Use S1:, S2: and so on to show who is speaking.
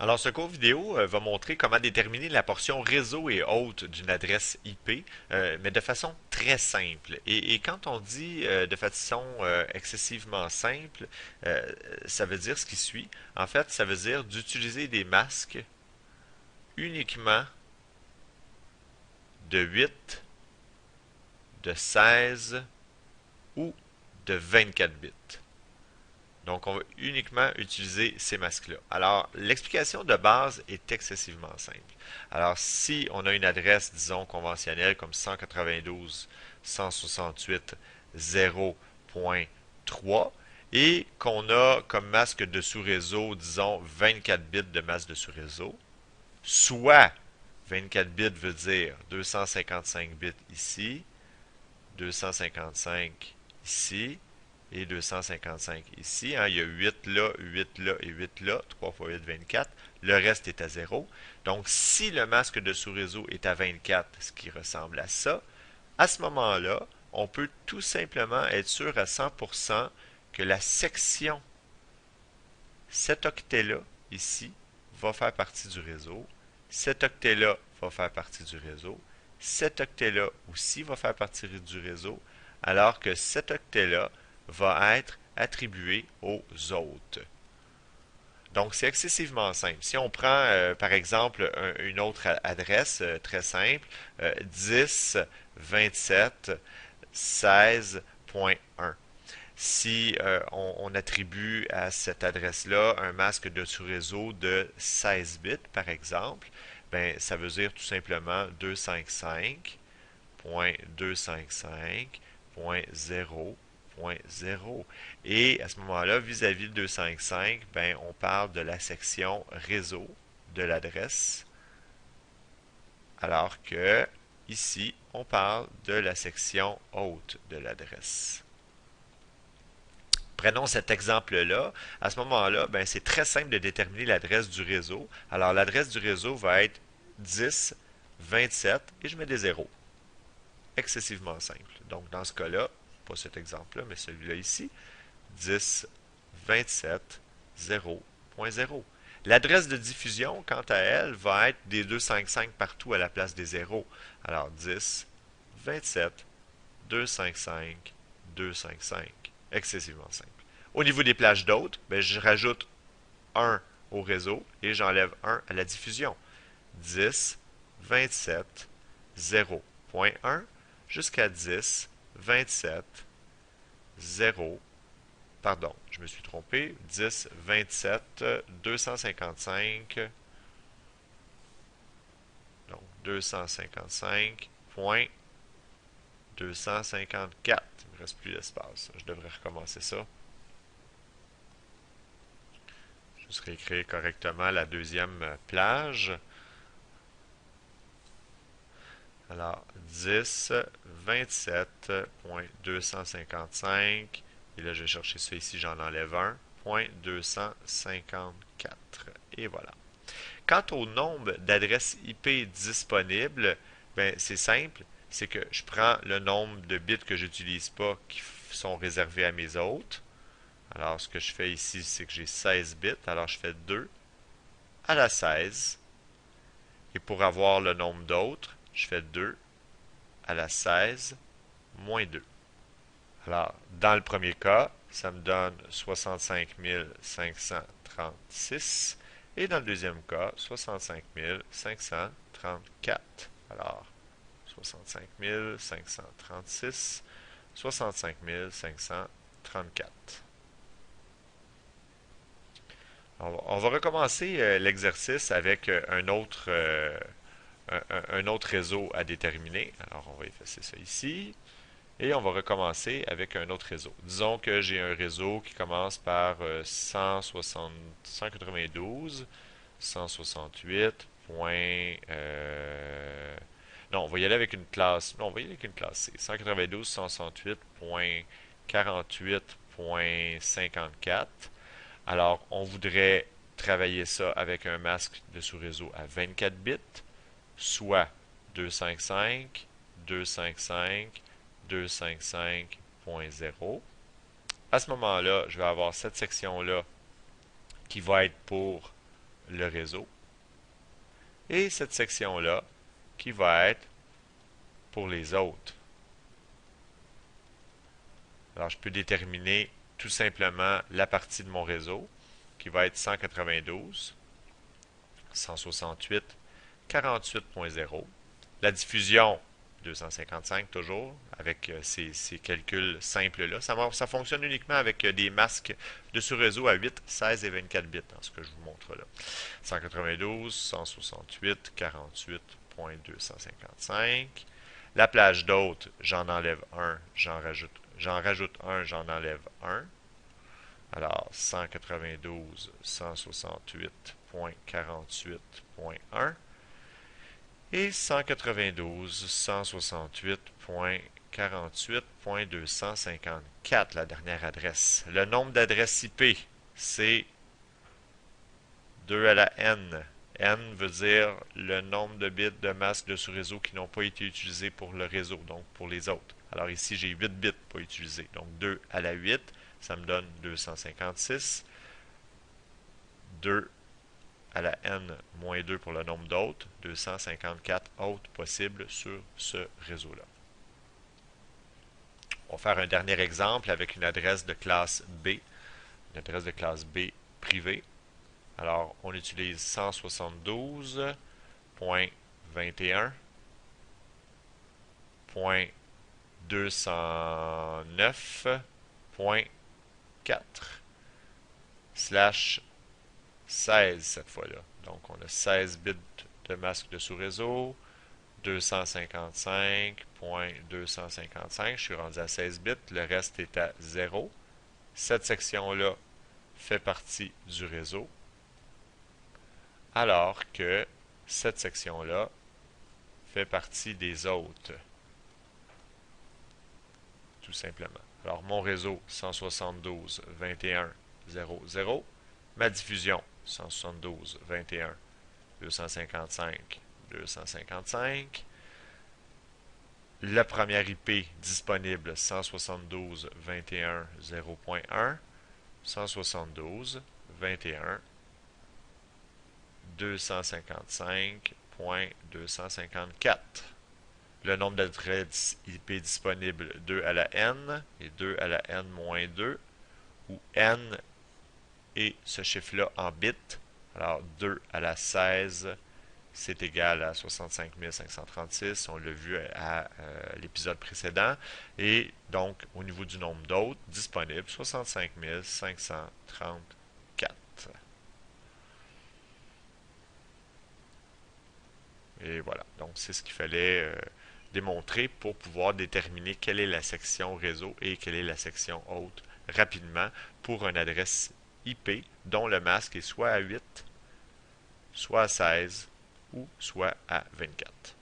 S1: Alors, ce cours vidéo va montrer comment déterminer la portion réseau et hôte d'une adresse IP, mais de façon très simple. Et quand on dit de façon excessivement simple, ça veut dire ce qui suit. En fait, ça veut dire d'utiliser des masques uniquement de 8, de 16 ou de 24 bits. Donc, on va uniquement utiliser ces masques-là. Alors, l'explication de base est excessivement simple. Alors, si on a une adresse, disons, conventionnelle comme 192.168.0.3 et qu'on a comme masque de sous-réseau, disons, 24 bits de masque de sous-réseau, soit 24 bits veut dire 255 bits ici, 255 ici, et 255 ici. Hein. Il y a 8 là, 8 là et 8 là. 3 fois 8, 24. Le reste est à 0. Donc, si le masque de sous-réseau est à 24, ce qui ressemble à ça, à ce moment-là, on peut tout simplement être sûr à 100% que la section, cet octet-là, ici, va faire partie du réseau. Cet octet-là va faire partie du réseau. Cet octet-là aussi va faire partie du réseau, alors que cet octet-là va être attribué aux autres. Donc, c'est excessivement simple. Si on prend, par exemple, une autre adresse très simple, 10 27 16.1. Si on attribue à cette adresse-là un masque de sous-réseau de 16 bits, par exemple, ben, ça veut dire tout simplement 255.255.0.0. Et à ce moment-là, vis-à-vis de 255, ben, on parle de la section réseau de l'adresse, alors que ici, on parle de la section hôte de l'adresse. Prenons cet exemple-là. À ce moment-là, ben, c'est très simple de déterminer l'adresse du réseau. Alors, l'adresse du réseau va être 10, 27 et je mets des zéros. Excessivement simple. Donc, dans ce cas-là, pas cet exemple-là, mais celui-là ici, 10, 27, 0.0. L'adresse de diffusion, quant à elle, va être des 255 partout à la place des zéros. Alors, 10, 27, 255, 255. Excessivement simple. Au niveau des plages d'hôtes, ben, je rajoute 1 au réseau et j'enlève 1 à la diffusion. 10, 27, 0.1 jusqu'à 10, 27, 0. Pardon, je me suis trompé. 10, 27, 255. Donc 255.254. Il ne me reste plus d'espace. Je devrais recommencer ça. Juste réécrire correctement la deuxième plage. Alors, 10, 27.255. Et là, je vais chercher ça ici, j'en enlève un. 254. Et voilà. Quant au nombre d'adresses IP disponibles, ben, c'est simple. C'est que je prends le nombre de bits que j'utilise pas qui sont réservés à mes hôtes. Alors, ce que je fais ici, c'est que j'ai 16 bits. Alors, je fais 2 à la 16. Et pour avoir le nombre d'autres, je fais 2 à la 16 moins 2. Alors, dans le premier cas, ça me donne 65 536. Et dans le deuxième cas, 65 534. Alors, 65 536, 65 534. On va recommencer l'exercice avec un autre réseau à déterminer. Alors, on va effacer ça ici. Et on va recommencer avec un autre réseau. Disons que j'ai un réseau qui commence par 160, 192, 168, non, on va y aller avec une classe. Non, on va y aller avec une classe C. 192, 168.48.54. Alors, on voudrait travailler ça avec un masque de sous-réseau à 24 bits, soit 255, 255, 255.0. À ce moment-là, je vais avoir cette section-là qui va être pour le réseau. Et cette section-là qui va être pour les autres. Alors, je peux déterminer tout simplement la partie de mon réseau qui va être 192, 168, 48.0. La diffusion, 255 toujours, avec ces calculs simples-là. Ça fonctionne uniquement avec des masques de sous-réseau à 8, 16 et 24 bits, dans ce que je vous montre là. 192, 168, 48.255. La plage d'hôtes, j'en enlève un, j'en rajoute un, j'en enlève un. Alors, 192, 168.48.1 et 192, 168.48.254, la dernière adresse. Le nombre d'adresses IP, c'est 2 à la n. N veut dire le nombre de bits de masques de sous-réseau qui n'ont pas été utilisés pour le réseau, donc pour les autres. Alors ici, j'ai 8 bits pas utilisés. Donc 2 à la 8, ça me donne 256. 2 à la n moins 2 pour le nombre d'hôtes, 254 hôtes possibles sur ce réseau-là. On va faire un dernier exemple avec une adresse de classe B, une adresse de classe B privée. Alors, on utilise 172.21.209.4 slash 16 cette fois-là. Donc, on a 16 bits de masque de sous-réseau, 255.255. Je suis rendu à 16 bits, le reste est à 0. Cette section-là fait partie du réseau, alors que cette section-là fait partie des autres, tout simplement. Alors, mon réseau 172.21.0.0, ma diffusion 172.21.255.255, la première IP disponible 172.21.0.1, 172.21.255.254. Le nombre d'adresses IP disponibles 2 à la n et 2 à la n-2, où n est ce chiffre-là en bits. Alors 2 à la 16, c'est égal à 65 536. On l'a vu à l'épisode précédent. Et donc, au niveau du nombre d'hôtes disponibles, 65 534. Et voilà. Donc, c'est ce qu'il fallait démontrer pour pouvoir déterminer quelle est la section réseau et quelle est la section hôte rapidement pour une adresse IP dont le masque est soit à 8, soit à 16 ou soit à 24.